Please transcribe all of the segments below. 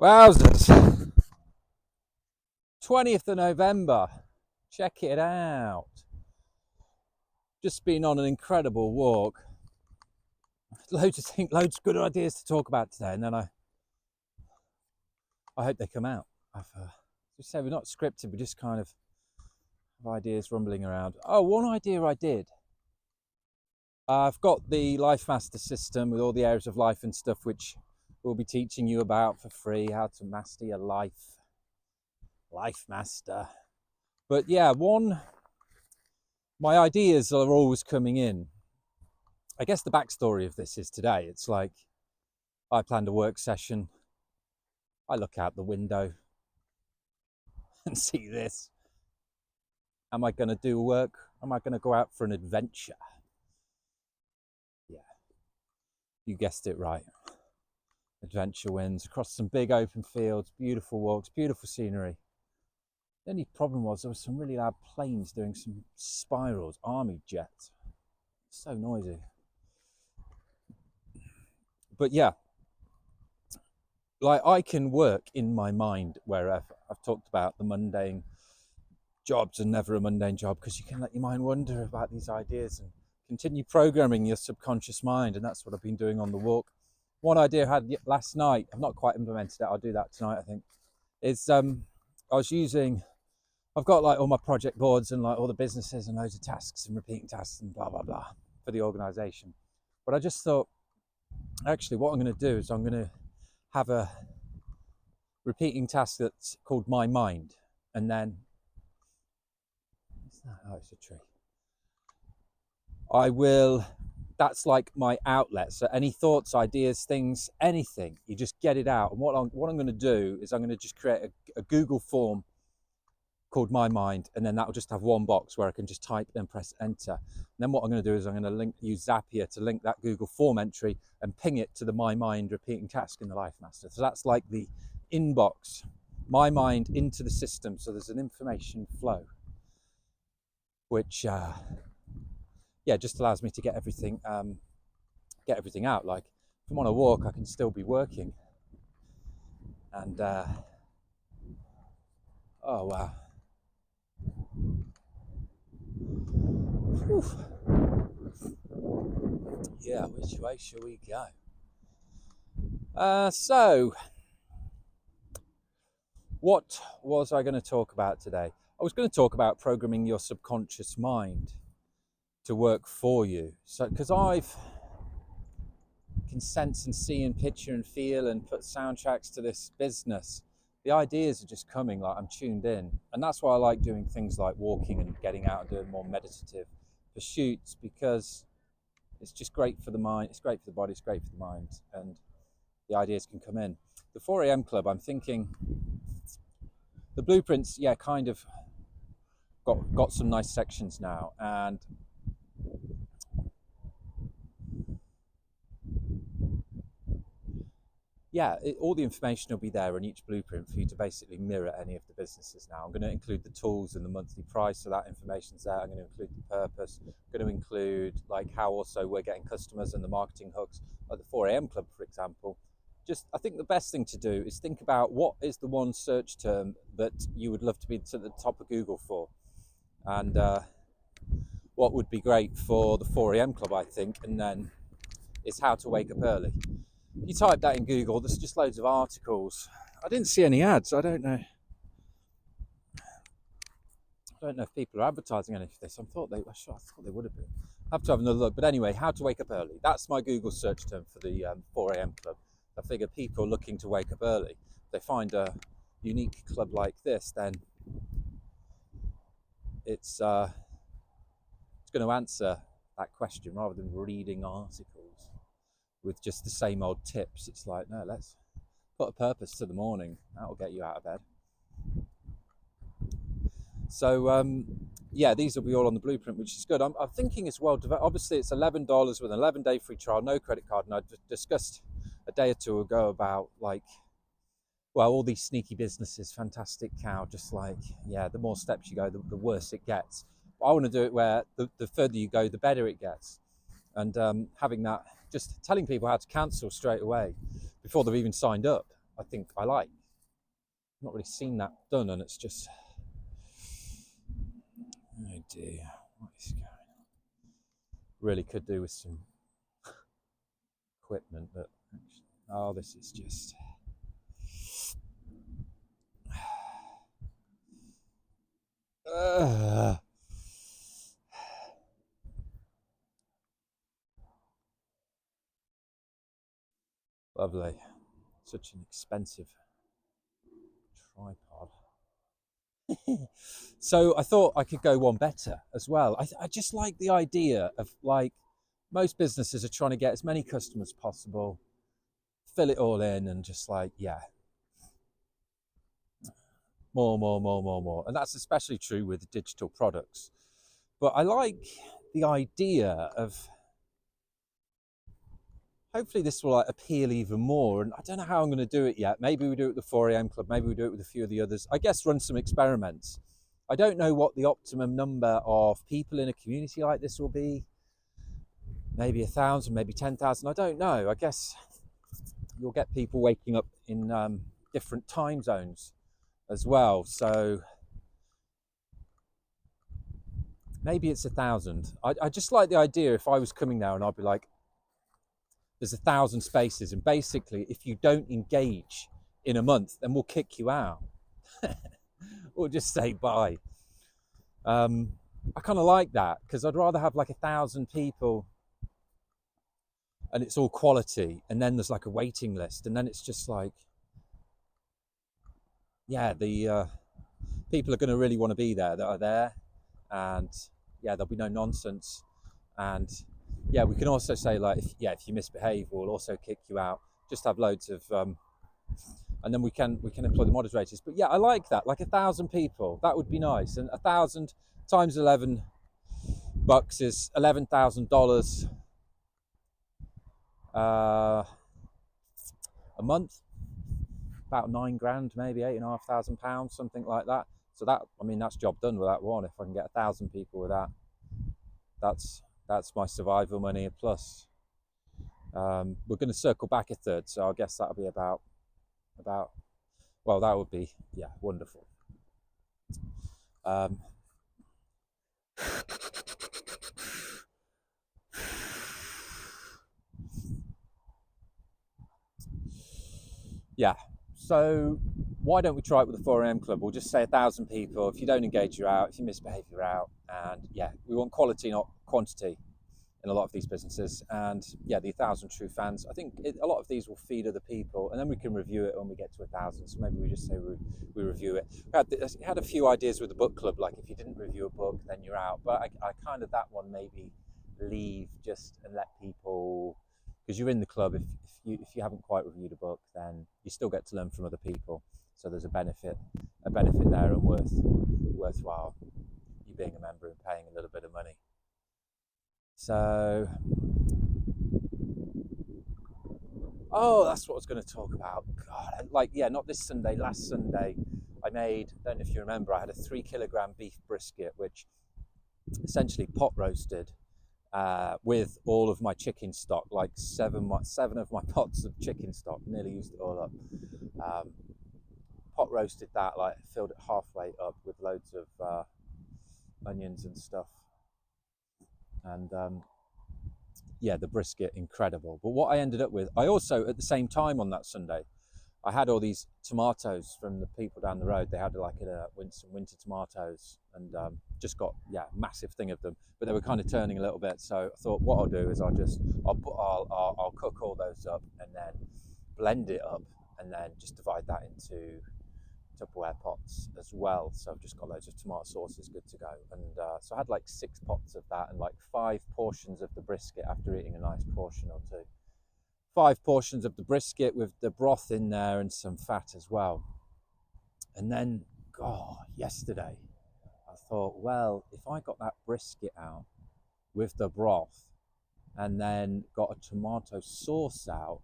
Wowzers. 20th of November. Check it out. Just been on an incredible walk. Loads of good ideas to talk about today, and then I hope they come out. I've just said we're not scripted, we just kind of have ideas rumbling around. Oh, one idea I did. I've got the Life Master system with all the areas of life and stuff, which we'll be teaching you about for free, how to master your life. Life Master. But yeah, my ideas are always coming in. I guess the backstory of this is today. It's like I planned a work session. I look out the window and see this. Am I going to do work? Am I going to go out for an adventure? Yeah, you guessed it right. Adventure wins across some big open fields, beautiful walks, beautiful scenery. The only problem was there was some really loud planes doing some spirals, army jets. So noisy. But yeah, like I can work in my mind wherever. I've talked about the mundane jobs are never a mundane job because you can let your mind wander about these ideas and continue programming your subconscious mind, and that's what I've been doing on the walk. One idea I had last night, I've not quite implemented it, I'll do that tonight I think, is I've got like all my project boards and like all the businesses and loads of tasks and repeating tasks and blah blah blah for the organization. But I just thought, actually what I'm going to do is I'm going to have a repeating task that's called my mind, and then oh, it's a tree. That's like my outlet. So any thoughts, ideas, things, anything, you just get it out. And what I'm going to do is I'm going to just create a Google form called My Mind, and then that'll just have one box where I can just type and press enter. And then what I'm going to do is I'm going to use Zapier to link that Google form entry and ping it to the My Mind repeating task in the Life Master. So that's like the inbox, My Mind into the system. So there's an information flow, which just allows me to get everything out. Like if I'm on a walk, I can still be working. And oh wow. Whew. Yeah, which way shall we go? So what was I going to talk about today? I was going to talk about programming your subconscious mind to work for you. So because I can sense and see and picture and feel and put soundtracks to this business, the ideas are just coming, like I'm tuned in. And that's why I like doing things like walking and getting out and doing more meditative pursuits, because it's just great for the mind, it's great for the body, it's great for the mind, and the ideas can come in. The 4 a.m. club, I'm thinking the blueprints, kind of got some nice sections now, and all the information will be there in each blueprint for you to basically mirror any of the businesses now. I'm going to include the tools and the monthly price, so that information's there. I'm going to include the purpose. I'm going to include like how also we're getting customers and the marketing hooks, like the 4 a.m. club, for example. I think the best thing to do is think about what is the one search term that you would love to be to the top of Google for, and what would be great for the 4 a.m. club, I think, and then is how to wake up early. You type that in Google, there's just loads of articles. I didn't see any ads. I don't know if people are advertising any of this. I thought they would have been. I have to have another look. But anyway, how to wake up early. That's my Google search term for the 4 a.m. club. I figure people looking to wake up early, if they find a unique club like this, then it's going to answer that question rather than reading articles with just the same old tips. It's like, no, let's put a purpose to the morning. That'll get you out of bed. So these will be all on the blueprint, which is good. I'm thinking as well, obviously it's $11 with an 11-day free trial, no credit card. And I discussed a day or two ago about all these sneaky businesses, Fantastic Cow, just like, the more steps you go, the worse it gets. But I want to do it where the further you go, the better it gets. And having that, just telling people how to cancel straight away before they've even signed up. I think I like. I've not really seen that done, and it's just, oh dear, what is going on? Really could do with some equipment, but actually, oh, this is just. Lovely. Such an expensive tripod. So I thought I could go one better as well. I just like the idea of, like, most businesses are trying to get as many customers as possible, fill it all in, and just like, yeah, more. And that's especially true with digital products. But I like the idea of, hopefully this will like appeal even more. And I don't know how I'm going to do it yet. Maybe we do it with the 4am Club. Maybe we do it with a few of the others. I guess run some experiments. I don't know what the optimum number of people in a community like this will be. Maybe 1,000, maybe 10,000. I don't know. I guess you'll get people waking up in different time zones as well. So maybe it's 1,000. I just like the idea if I was coming there and I'd be like, there's 1,000 spaces, and basically if you don't engage in a month, then we'll kick you out. Or just say bye. I kind of like that, because I'd rather have like 1,000 people and it's all quality, and then there's like a waiting list, and then it's just like, yeah, the people are going to really want to be there that are there, and yeah, there'll be no nonsense. And yeah, we can also say like, if you misbehave, we'll also kick you out. Just have loads of and then we can employ the moderators. But yeah, I like that, like 1,000 people, that would be nice. And 1,000 times $11 is $11,000 a month, about $9,000, maybe £8,500, something like that. So that, I mean, that's job done with that one. If I can get 1,000 people with that, that's my survival money plus. We're going to circle back a third, so I guess that'll be about well, that would be, yeah, wonderful. Yeah, so why don't we try it with the 4am Club? We'll just say 1,000 people. If you don't engage, you're out. If you misbehave, you're out. And yeah, we want quality, not quantity, in a lot of these businesses. And yeah, the 1,000 true fans, I think a lot of these will feed other people, and then we can review it when we get to 1,000. So maybe we just say we review it. We had a few ideas with the book club, like if you didn't review a book, then you're out. But I kind of, that one maybe leave just and let people, because you're in the club. If you haven't quite reviewed a book, then you still get to learn from other people. So there's a benefit there, and worthwhile you being a member and paying a little bit of money. So, oh, that's what I was going to talk about. God, like, yeah, not this Sunday, last Sunday, I made, I don't know if you remember, I had a 3 kilogram beef brisket, which essentially pot roasted with all of my chicken stock, like seven of my pots of chicken stock, nearly used it all up. Pot roasted that, like filled it halfway up with loads of onions and stuff. And yeah, the brisket, incredible. But what I ended up with, I also, at the same time on that Sunday, I had all these tomatoes from the people down the road. They had like some winter tomatoes, and just got, yeah, massive thing of them. But they were kind of turning a little bit. So I thought what I'll do is I'll cook all those up and then blend it up, and then just divide that into Tupperware pots as well. So I've just got loads of tomato sauces good to go. And so I had like 6 pots of that and like 5 portions of the brisket after eating a nice portion or two. 5 portions of the brisket with the broth in there and some fat as well. And then, yesterday, I thought, well, if I got that brisket out with the broth and then got a tomato sauce out,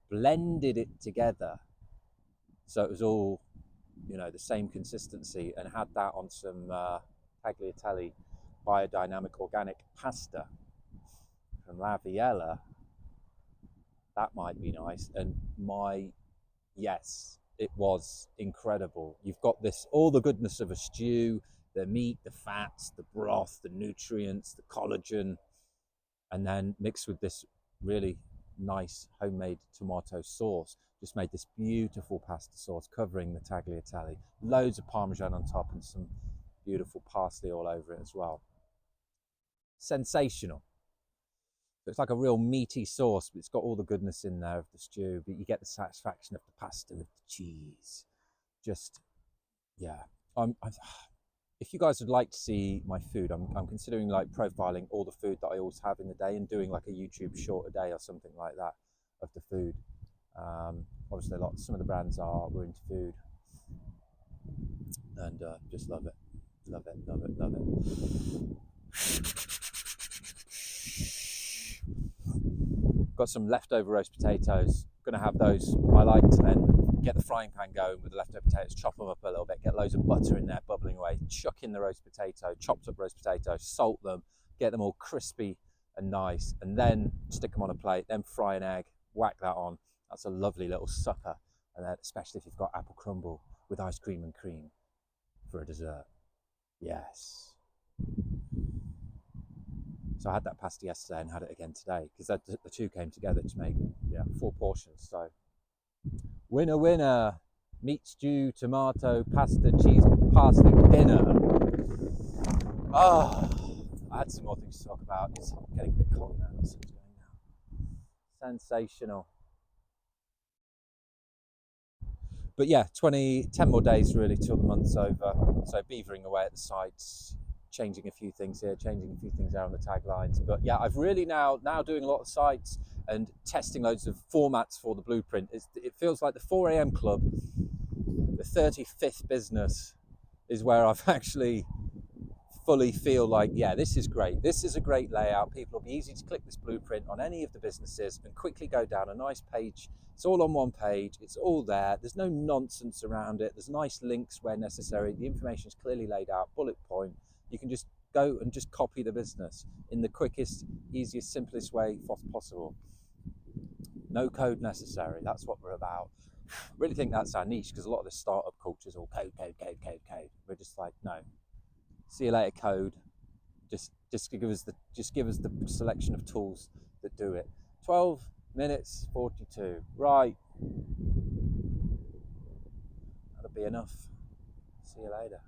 blended it together so it was all, the same consistency, and had that on some tagliatelle biodynamic organic pasta from La Viella, that might be nice. And my Yes, it was incredible. You've got this, all the goodness of a stew, the meat, the fats, the broth, the nutrients, the collagen, and then mixed with this really nice homemade tomato sauce. Just made this beautiful pasta sauce covering the tagliatelle. Loads of Parmesan on top and some beautiful parsley all over it as well. Sensational. So it's like a real meaty sauce, but it's got all the goodness in there of the stew, but you get the satisfaction of the pasta with the cheese. Just, yeah. If you guys would like to see my food, I'm considering like profiling all the food that I always have in the day and doing like a YouTube short a day or something like that of the food. Obviously, some of the brands we're into food, and just love it, love it, love it, love it. Got some leftover roast potatoes. Gonna have those. I like to then get the frying pan going with the leftover potatoes, chop them up a little bit, get loads of butter in there bubbling away, chuck in the roast potato, chopped up roast potato, salt them, get them all crispy and nice, and then stick them on a plate, then fry an egg, whack that on. That's a lovely little supper, and then especially if you've got apple crumble with ice cream and cream for a dessert. Yes. So I had that pasta yesterday and had it again today because the two came together to make 4 portions. So winner, winner, meat stew, tomato, pasta, cheese, parsley dinner. Oh, I had some more things to talk about. It's getting a bit cold now. The sun's going down. Sensational. But yeah, 10 more days really till the month's over. So beavering away at the sites, changing a few things here, changing a few things there on the taglines. But yeah, I've really now doing a lot of sites and testing loads of formats for the blueprint. It feels like the 4 a.m. club, the 35th business, is where I've actually fully feel like, yeah, this is great. This is a great layout. People will be easy to click this blueprint on any of the businesses and quickly go down a nice page. It's all on one page. It's all there. There's no nonsense around it. There's nice links where necessary. The information is clearly laid out, bullet point. You can just go and just copy the business in the quickest, easiest, simplest way possible. No code necessary. That's what we're about. I really think that's our niche because a lot of the startup culture is all code, code, code, code, code. We're just like, no. See you later, code. Just give us the selection of tools that do it. 12 minutes 42. Right. That'll be enough. See you later.